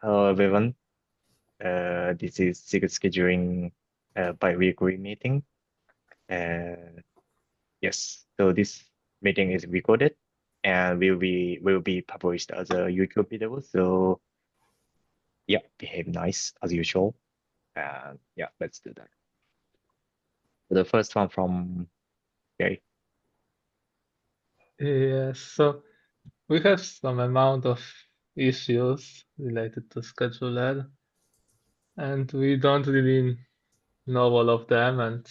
Hello everyone. This is SIG scheduling bi-weekly meeting. Yes, so this meeting is recorded and will be published as a YouTube video. So yeah, behave nice as usual. And yeah, let's do that. The first one from Gary. Yes, so we have some amount of issues related to scheduler, and we don't really know all of them, and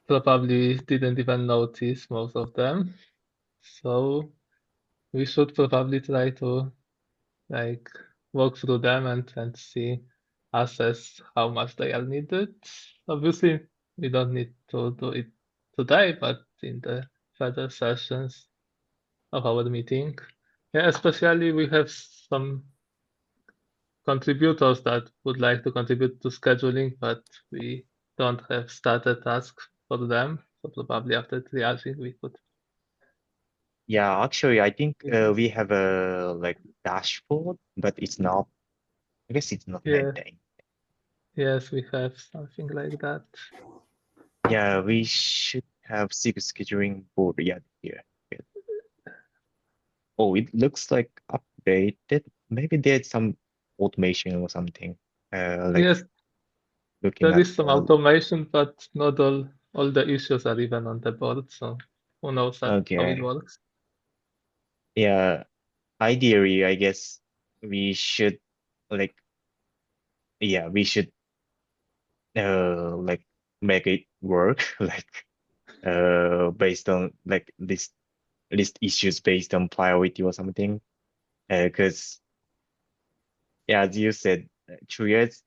probably didn't even notice most of them. So we should probably try to like walk through them and see, assess how much they are needed. Obviously, we don't need to do it today, but in the further sessions of our meeting. Yeah, especially we have some contributors that would like to contribute to scheduling, but we don't have started tasks for them. So probably after triaging, we could. Yeah, actually, I think Yeah, we have a like dashboard, but it's not. I guess it's not yeah, maintained. yes, we have something like that. Yeah, we should have SIG scheduling board. Yeah, here. Oh, it looks like updated. Maybe there's some automation or something. Like Yes, looking there at is some all. automation, but not all the issues are even on the board. So who knows how it Okay. works? Yeah. Ideally, I guess we should like yeah, we should like make it work like based on like list issues based on priority or something. Because yeah, as you said, triage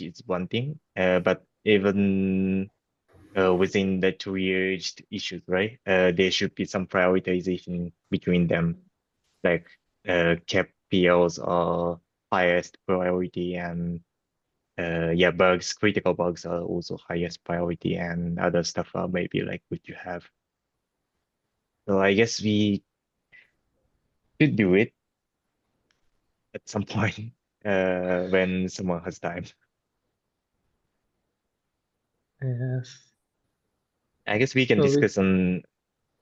is one thing, but even within the triaged issues, right? There should be some prioritization between them, like KPIs are highest priority, and yeah, critical bugs are also highest priority, and other stuff are maybe like good to have. So I guess we should do it at some point when someone has time. Yes. I guess we can So we, discuss on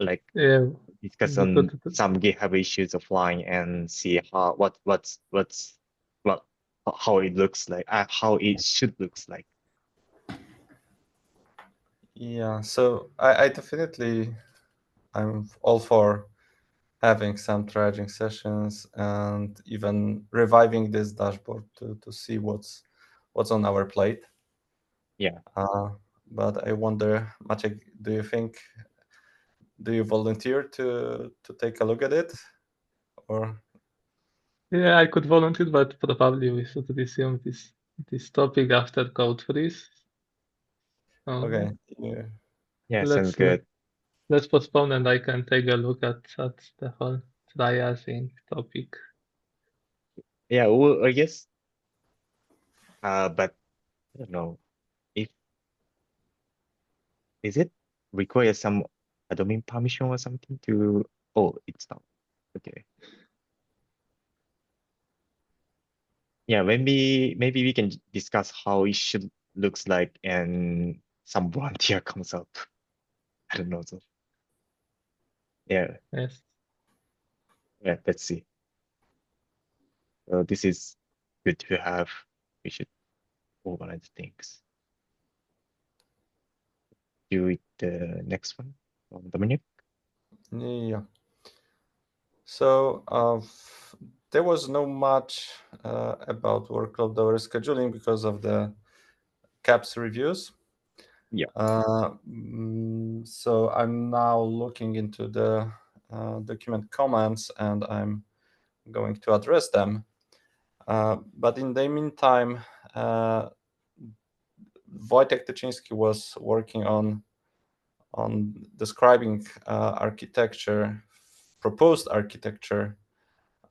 like yeah, discuss we on could. some GitHub issues offline and see how what how it looks like, how it should looks like. Yeah, so I definitely I'm all for having some triaging sessions and even reviving this dashboard to see what's on our plate. Yeah. But I wonder, Maciek, do you volunteer to take a look at it? Or Yeah, I could volunteer, but probably we should resume this topic after code freeze. okay, Um, yeah. Yeah, sounds let's good. let's postpone, and I can take a look at the whole triaging topic. Yeah, well, I guess but I don't know if is it require some admin permission or something to, oh, it's not. Okay. Yeah, maybe we can discuss how it should looks like and some volunteer comes up. I don't know. So yeah, Yes. yeah, let's see. So this is good to have. We should organize things. Do it the next one from Dominic. Yeah. So there was no much about workload overscheduling because of the CAPS reviews. Yeah. So I'm now looking into the document comments and I'm going to address them. But in the meantime, Wojtek Tyczyński was working on describing proposed architecture,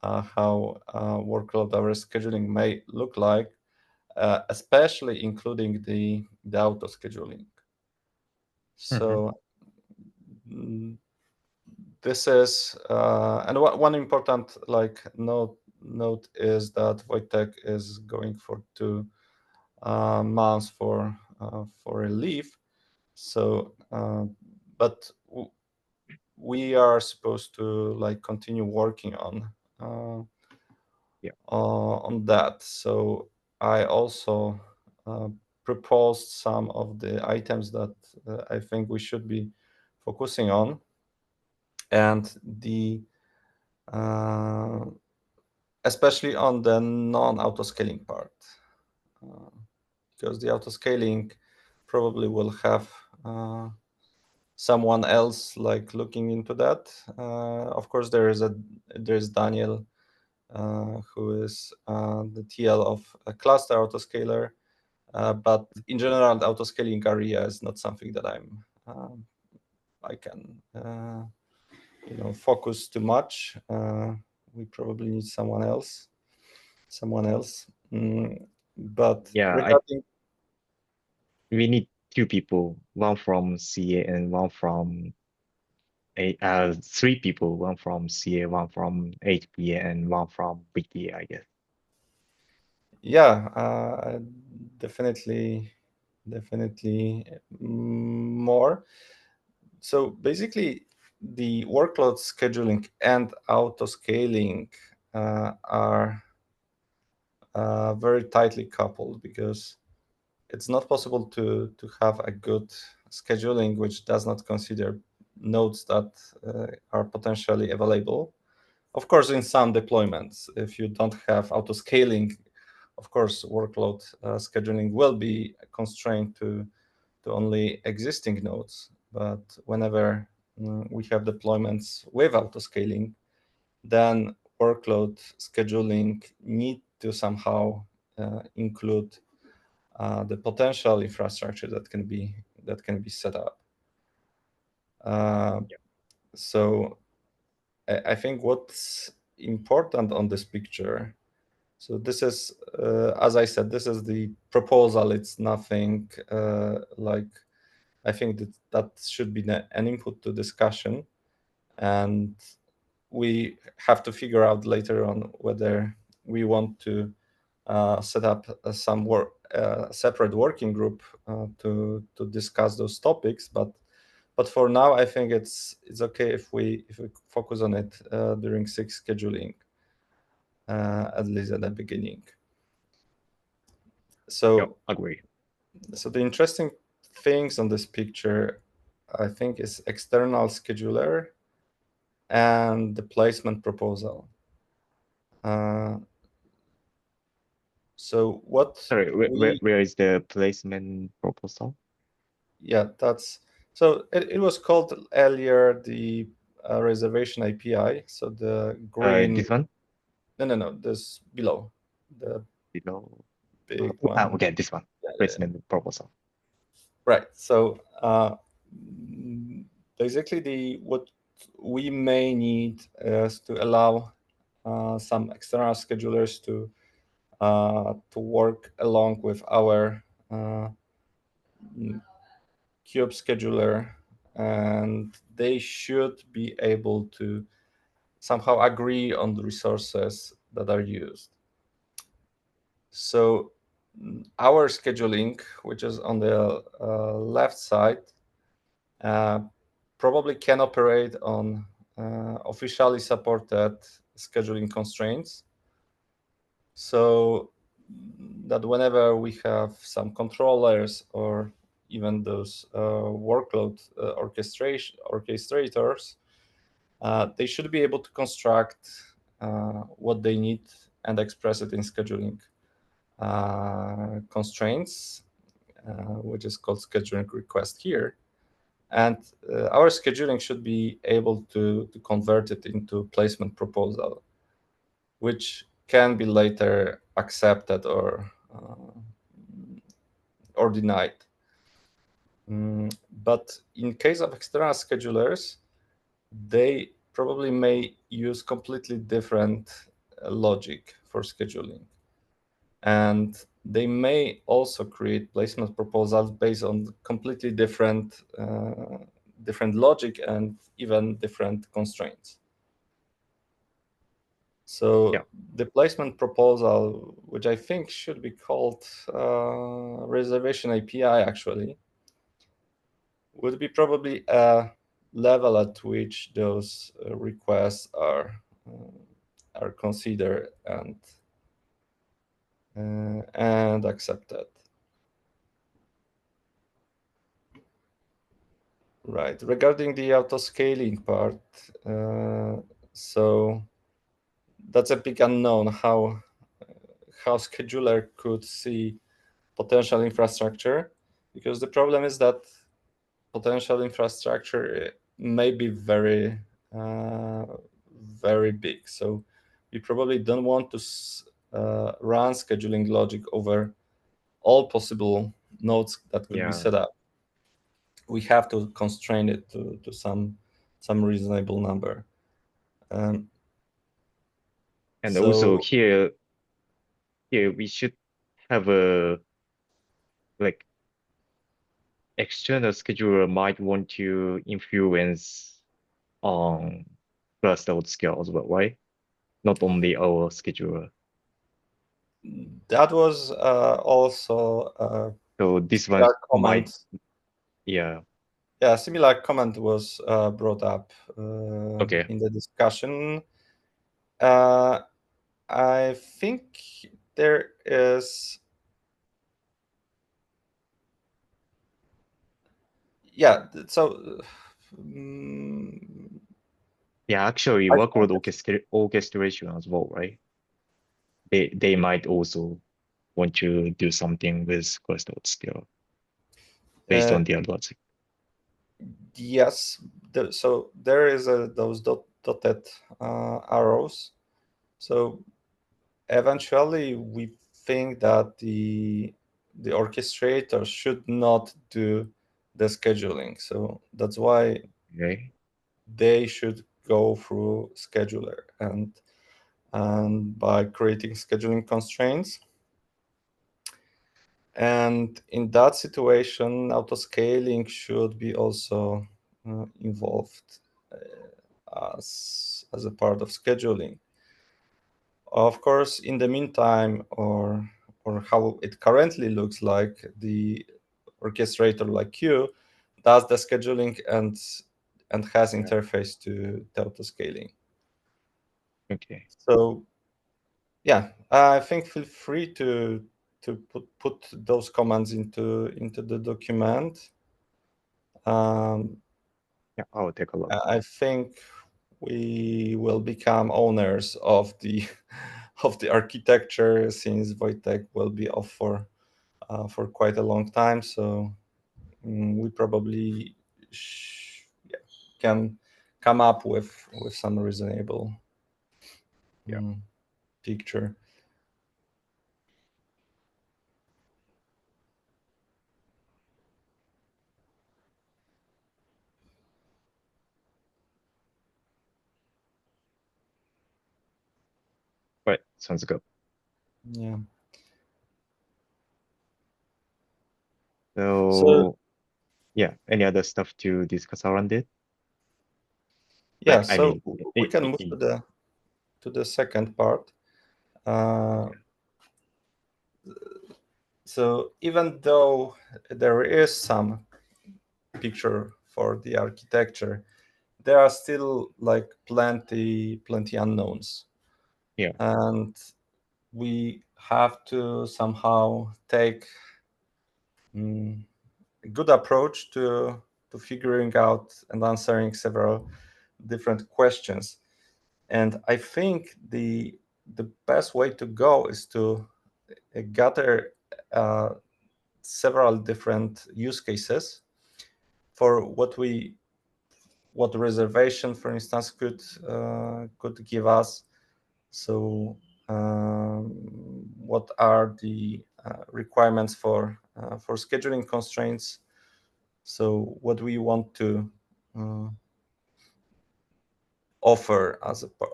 how workload overscheduling may look like, especially including the auto scheduling. So this is and one important note note is that Wojtek is going for 2 months for a leave. So, but we are supposed to like continue working on that. So I also proposed some of the items that I think we should be focusing on, and especially on the non-autoscaling part, because the autoscaling probably will have someone else like looking into that. Of course, there's Daniel, who is the TL of a cluster autoscaler. But in general, the autoscaling area is not something that I can focus too much. We probably need someone else. But Yeah, regarding we need 2 people, one from CA and one from 3 people, one from CA, one from HPA, and one from BTA, I guess. yeah, definitely more. So basically, the workload scheduling and autoscaling are very tightly coupled, because it's not possible to have a good scheduling which does not consider nodes that are potentially available. Of course, in some deployments, if you don't have autoscaling, of course, workload scheduling will be constrained to only existing nodes. But whenever we have deployments with autoscaling, then workload scheduling need to somehow include the potential infrastructure that can be set up. So I think what's important on this picture. So this is, as I said, this is the proposal. It's nothing like, I think that should be an input to discussion, and we have to figure out later on whether we want to set up some separate working group to discuss those topics. But for now, I think it's okay if we focus on it during SIG scheduling, at least at the beginning. So Agree. So the interesting things on this picture, I think, is external scheduler and the placement proposal. So what Sorry, where is the placement proposal? Yeah, that's so it was called earlier the reservation API. So the green. This one No, this below, the below. big one. Okay, this one, Yeah. placement proposal. Right. So basically, what we may need is to allow some external schedulers to work along with our Cube scheduler, and they should be able to somehow agree on the resources that are used. So our scheduling, which is on the left side, probably can operate on officially supported scheduling constraints. So that whenever we have some controllers or even those workload orchestrators, they should be able to construct what they need and express it in scheduling constraints, which is called scheduling request here. And our scheduling should be able to convert it into placement proposal, which can be later accepted or denied. But in case of external schedulers, they probably may use completely different logic for scheduling. And they may also create placement proposals based on completely different logic and even different constraints. So Yeah. the placement proposal, which I think should be called reservation API actually, would be probably a level at which those requests are considered and accepted. Right. Regarding the auto-scaling part, so that's a big unknown how scheduler could see potential infrastructure, because the problem is that potential infrastructure may be very very big. So we probably don't want to run scheduling logic over all possible nodes that could be Yeah. set up. We have to constrain it to some reasonable number. Um, And also so here we should have a like external scheduler might want to influence on cluster scale as well, right? Not only our scheduler. that was also So this one similar might, comment. yeah. Yeah, similar comment was brought up Okay. in the discussion. Uh, I think there is, yeah. So Yeah, actually I workload think orchestration as well, right? They might also want to do something with cluster scale based uh, on their logic. yes. So there is those dotted arrows. So eventually, we think that the orchestrator should not do the scheduling. So that's why Okay. they should go through scheduler, and by creating scheduling constraints. And in that situation, autoscaling should be also involved as a part of scheduling. Of course, in the meantime, or how it currently looks like, the orchestrator like you does the scheduling and has Yeah. interface to autoscaling. Okay. So yeah, I think feel free to put those commands into the document. Yeah, I'll take a look. I think we will become owners of the of the architecture, since Wojtek will be off for quite a long time. So we probably yeah, can come up with some reasonable Yeah. picture. Right. Sounds good. Yeah. So So yeah, any other stuff to discuss around it? yeah, I so mean, we can move to the second part. Uh, so even though there is some picture for the architecture, there are still like plenty unknowns, yeah, and we have to somehow take a good approach to figuring out and answering several different questions. And I think the best way to go is to gather several different use cases for what reservation, for instance, could give us. So what are the requirements for scheduling constraints? So what we want to offer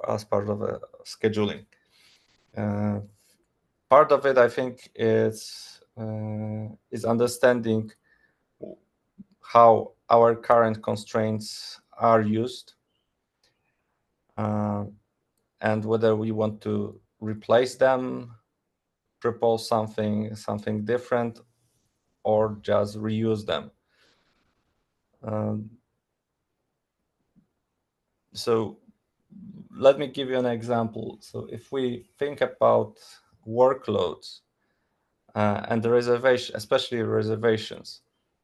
as part of a scheduling. Uh, Part of it, I think, is understanding how our current constraints are used, and whether we want to replace them, propose something different, or just reuse them. So let me give you an example. So if we think about workloads and the reservation, especially reservations.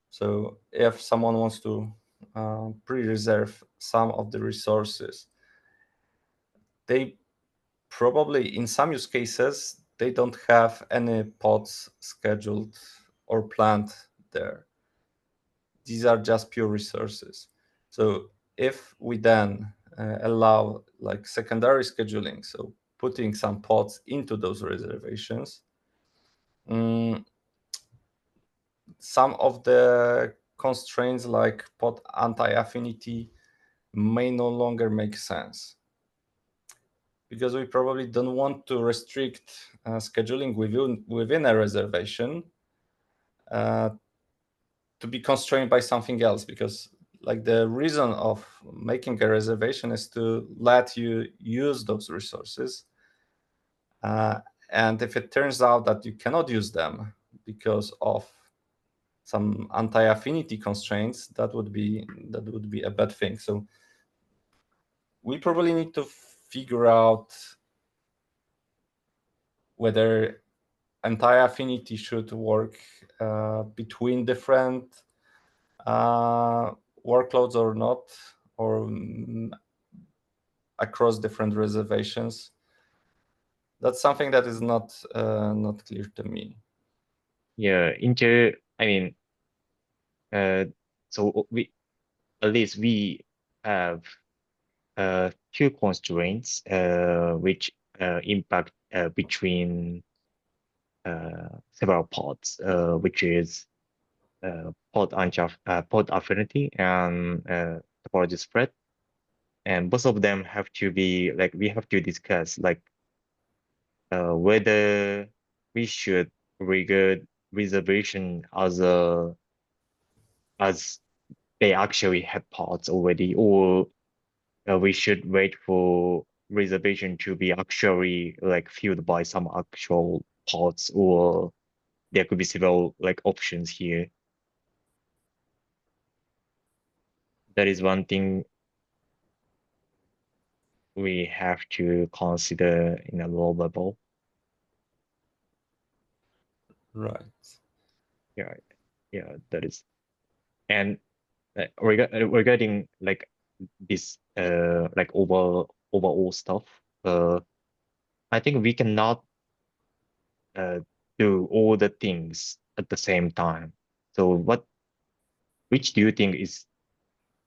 So if someone wants to pre-reserve some of the resources, they probably, in some use cases, they don't have any pods scheduled or planned there. These are just pure resources. So if we then allow like secondary scheduling, so putting some pods into those reservations, some of the constraints like pod anti-affinity may no longer make sense, because we probably don't want to restrict scheduling within a reservation to be constrained by something else, because like the reason of making a reservation is to let you use those resources. And if it turns out that you cannot use them because of some anti-affinity constraints, that would be a bad thing. So we probably need to figure out whether anti-affinity should work between different workloads or not, or across different reservations. That's something that is not clear to me. Yeah, I mean, so we at least we have two constraints which impact between several pods, which is pod affinity and topology spread, and both of them have to be like we have to discuss like whether we should regard reservation as they actually have pods already, or we should wait for reservation to be actually like filled by some actual pods, or there could be several like options here. That is one thing we have to consider in a low level. Right. Yeah, that is. And regarding like this like overall stuff, I think we cannot uh do all the things at the same time. So which do you think is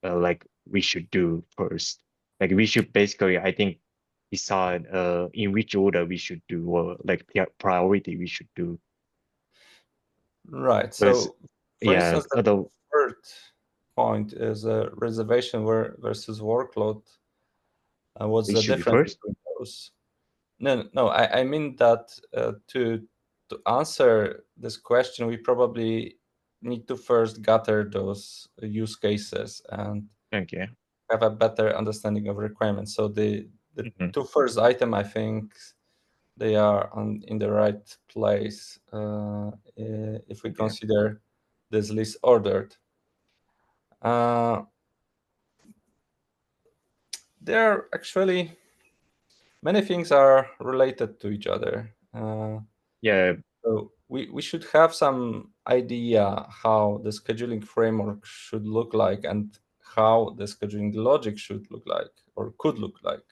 like we should do first? Like we should basically, I think, decide in which order we should do, or like priority we should do. Right. Because So, for yeah, instance, the other third point is a reservation versus workload. What's it the should be difference first. between those? No. I mean that to answer this question, we probably need to first gather those use cases and Okay. have a better understanding of requirements. So the Mhm. two first item, I think they are in the right place if we Yeah. consider this list ordered. There are actually many things are related to each other. Yeah. So we should have some idea how the scheduling framework should look like and how the scheduling logic should look like or could look like.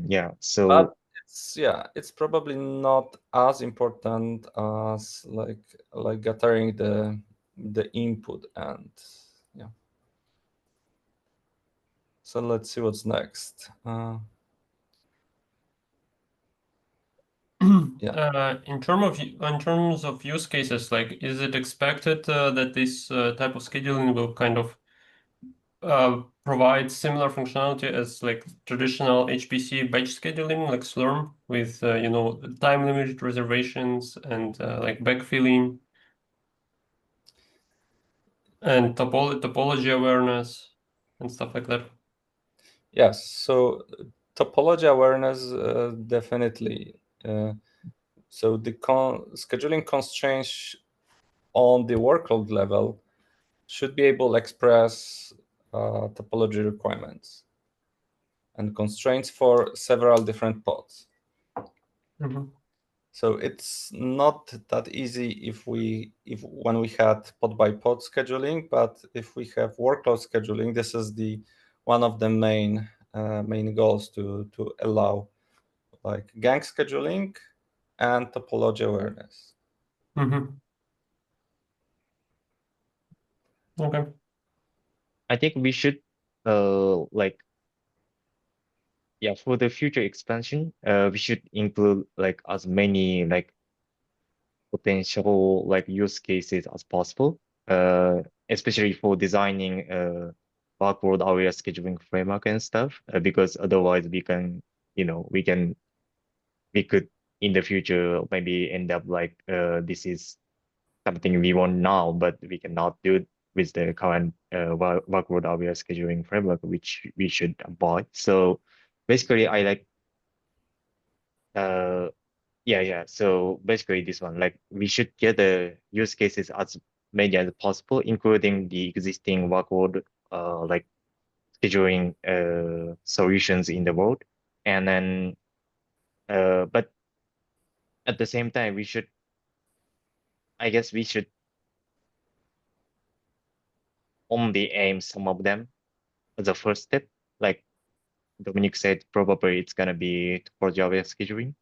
Yeah. But So it's probably not as important as like gathering the input, and yeah. So let's see what's next. Yeah. In terms of use cases, like, is it expected that this type of scheduling will kind of provide similar functionality as like traditional HPC batch scheduling, like Slurm, with time limited reservations and like backfilling and topology awareness and stuff like that? Yes, so topology awareness, definitely. So the scheduling constraints on the workload level should be able to express topology requirements and constraints for several different pods. Mm-hmm. So it's not that easy if when we had pod by pod scheduling, but if we have workload scheduling, this is one of the main goals to allow like gang scheduling and topology awareness. Mm-hmm. Okay. I think we should like for the future expansion, we should include like as many like potential like use cases as possible. Especially for designing backward aware scheduling framework and stuff, because otherwise we could in the future maybe end up like this is something we want now, but we cannot do it with the current backward aware scheduling framework, which we should avoid. So basically, I like uh So basically, this one like we should get the use cases as many as possible, including the existing backward like scheduling solutions in the world, and then but at the same time, I guess we should only aim some of them as a first step. Like Dominic said, probably it's gonna be for Java scheduling.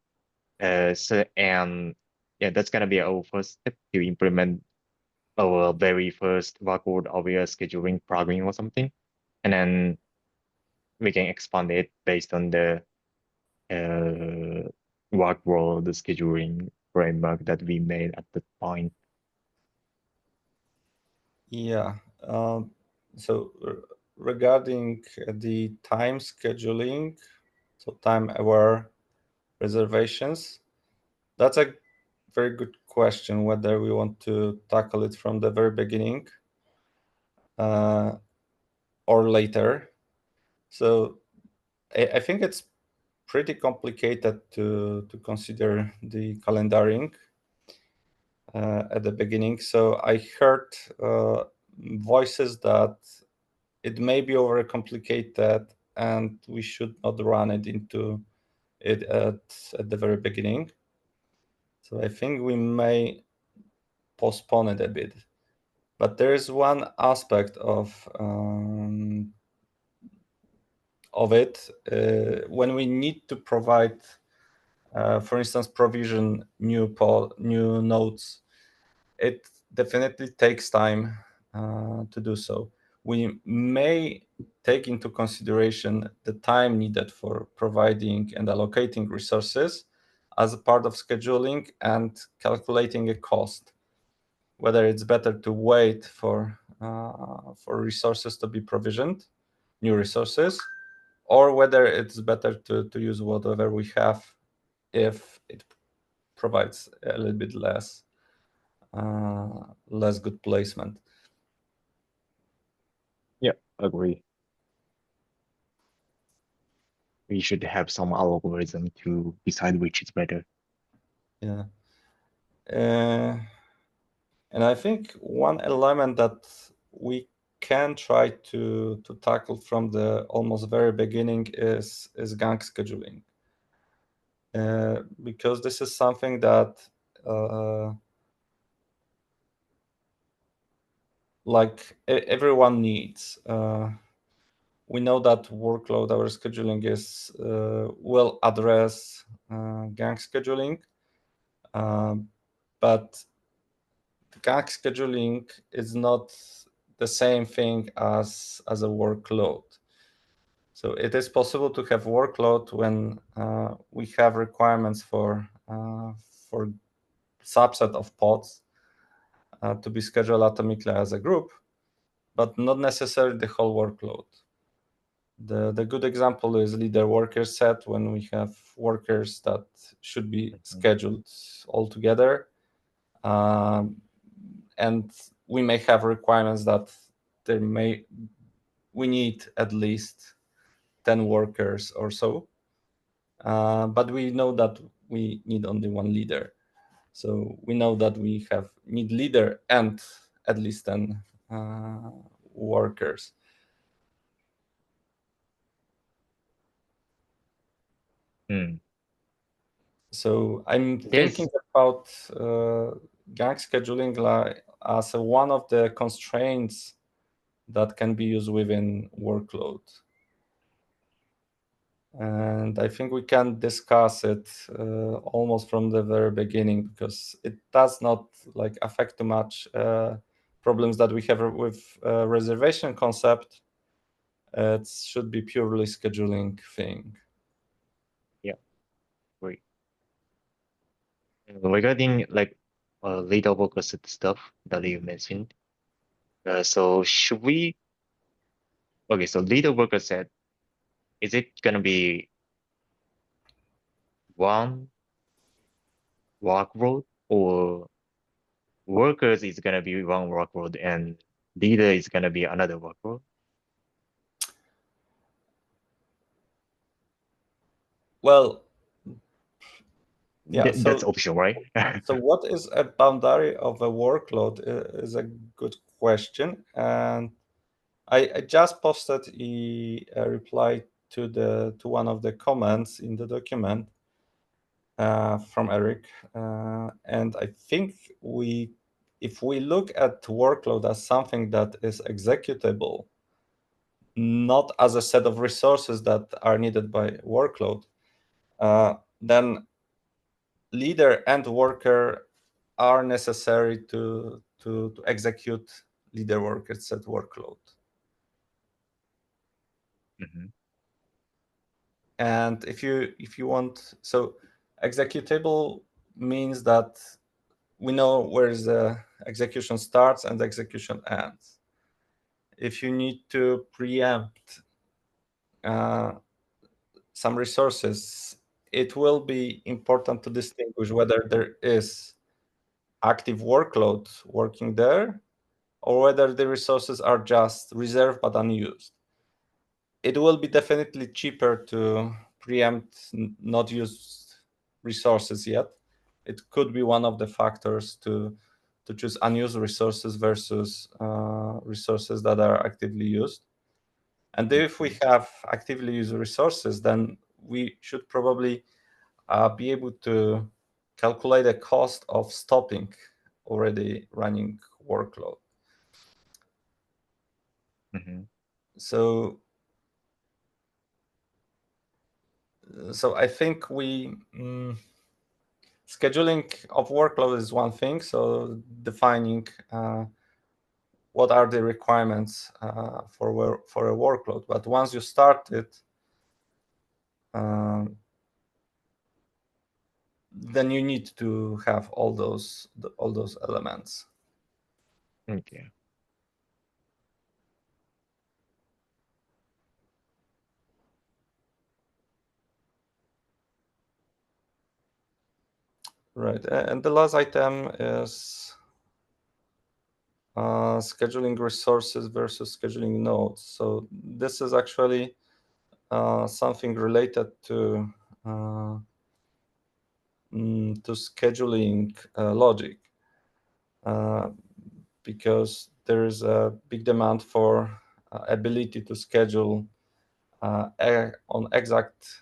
So and yeah, that's gonna be our first step to implement our very first backward aware scheduling plugin or something, and then we can expand it based on the backward scheduling framework that we made at the point. Yeah. So regarding the time scheduling, so time-aware reservations, that's a very good question, whether we want to tackle it from the very beginning or later. So I think it's pretty complicated to consider the calendaring at the beginning. So I heard voices that it may be overcomplicated and we should not run it into it at the very beginning. So I think we may postpone it a bit. But there is one aspect of it when we need to provide, for instance, provision new nodes. It definitely takes time to do so. We may take into consideration the time needed for providing and allocating resources as a part of scheduling and calculating a cost, whether it's better to wait for resources to be provisioned, new resources, or whether it's better to use whatever we have if it provides a little bit less good placement. Yeah, agree. We should have some algorithm to decide which is better. Yeah. And I think one element that we can try to tackle from the almost very beginning is gang scheduling, because this is something that like everyone needs. We know that workload hour scheduling is will address gang scheduling, but gang scheduling is not the same thing as a workload. So it is possible to have workload when we have requirements for subset of pods to be scheduled atomically as a group, but not necessarily the whole workload. The good example is leader worker set, when we have workers that should be scheduled all together. And we may have requirements that there may we need at least 10 workers or so. But we know that we need only one leader. So we know that we need leader and at least 10 workers. So I'm thinking about gang scheduling as one of the constraints that can be used within workload. And I think we can discuss it almost from the very beginning, because it does not like affect too much problems that we have with reservation concept. It should be purely scheduling thing. Yeah, great. Regarding like leader worker set stuff that you mentioned, so should we? Okay, so leader worker set, is it gonna be one workload, or workers is gonna be one workload and leader is gonna be another workload? Well, yeah, That's optional, right? So what is a boundary of a workload is a good question. And I just posted a reply to one of the comments in the document from Eric. And I think if we look at workload as something that is executable, not as a set of resources that are needed by workload, then leader and worker are necessary to execute leader worker set workload. And if you want, so executable means that we know where the execution starts and the execution ends. If you need to preempt some resources, it will be important to distinguish whether there is active workload working there, or whether the resources are just reserved but unused. It will be definitely cheaper to preempt not used resources yet. It could be one of the factors to choose unused resources versus resources that are actively used. And if we have actively used resources, then we should probably be able to calculate the cost of stopping already running workload. So I think scheduling of workload is one thing. So defining what are the requirements for a workload. But once you start it, then you need to have all those elements. Okay. Right, and the last item is scheduling resources versus scheduling nodes. So this is actually something related to scheduling logic, because there is a big demand for ability to schedule on exact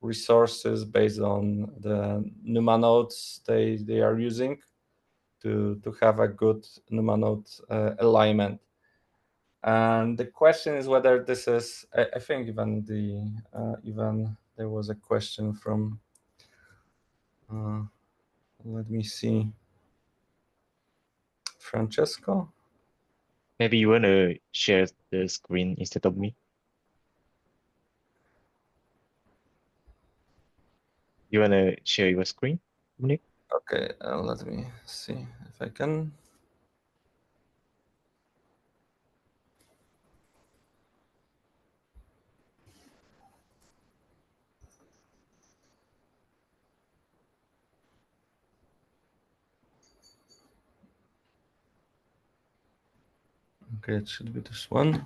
resources based on the NUMA nodes they are using to have a good NUMA node alignment. And the question is whether this is, I think even there was a question from, let me see, Francesco. Maybe you want to share the screen instead of me? You want to share your screen, Nick? Okay, let me see if I can. Okay, it should be this one.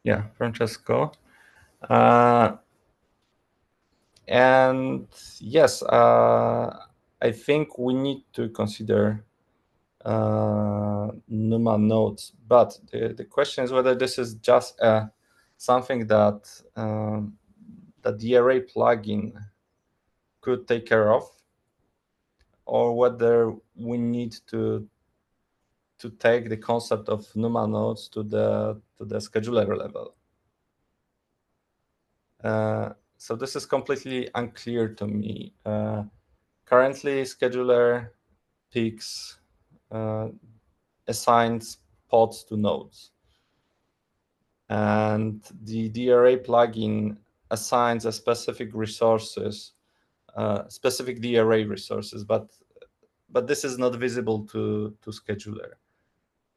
Yeah, Francesco. And yes, I think we need to consider NUMA nodes, but the question is whether this is just something that that the array plugin could take care of, or whether we need to take the concept of NUMA nodes to the scheduler level. So this is completely unclear to me. Currently, scheduler picks assigns pods to nodes, and the array plugin assigns a specific resources, specific array resources, but this is not visible to scheduler.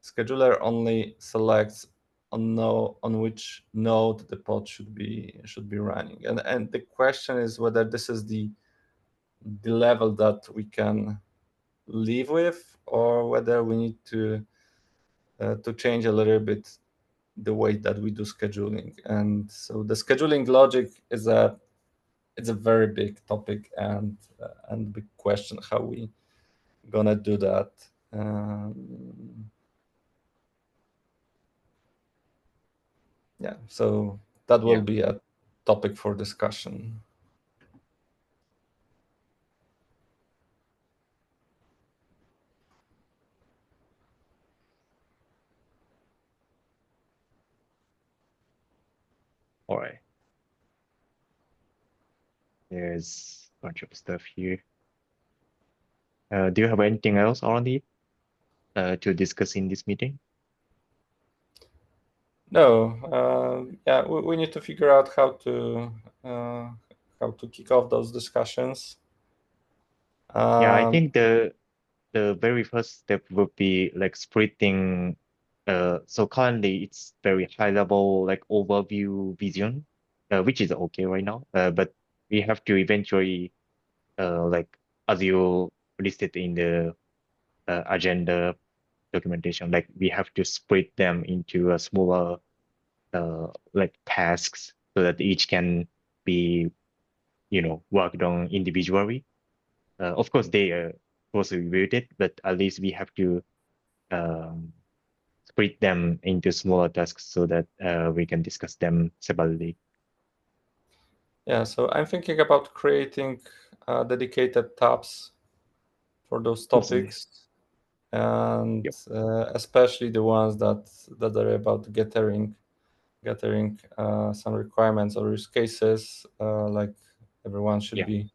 Scheduler only selects on which node the pod should be running, and the question is whether this is the level that we can live with, or whether we need to change a little bit the way that we do scheduling. And so the scheduling logic is it's a very big topic and big question how we gonna do that. Yeah, so that will be a topic for discussion. All right. There's a bunch of stuff here. Do you have anything else already to discuss in this meeting? No, yeah, we need to figure out how to kick off those discussions. Yeah, I think the very first step would be like splitting. So currently it's very high level, like overview vision, which is okay right now. But we have to eventually, like as you listed in the agenda documentation, like we have to split them into a smaller, like tasks so that each can be, worked on individually. Of course, they are closely related, but at least we have to um, split them into smaller tasks so that we can discuss them separately. Yeah, so I'm thinking about creating dedicated tabs for those Awesome. topics, and Yep. especially the ones that are about gathering some requirements or use cases. Like everyone should Yeah. be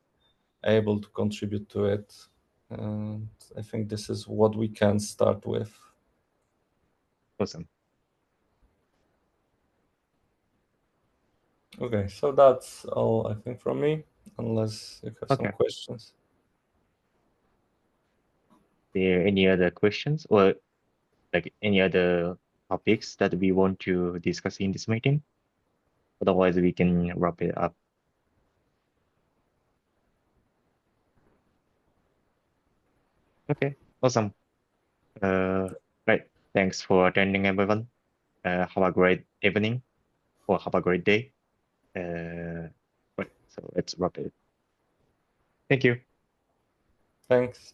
able to contribute to it, and I think this is what we can start with. Awesome. Okay, so that's all I think from me, unless you have some Okay. questions. There any other questions or like any other topics that we want to discuss in this meeting? Otherwise, we can wrap it up. Okay. Awesome. Right. Thanks for attending, everyone. Have a great evening or have a great day. Right. So let's wrap it. Thank you. Thanks.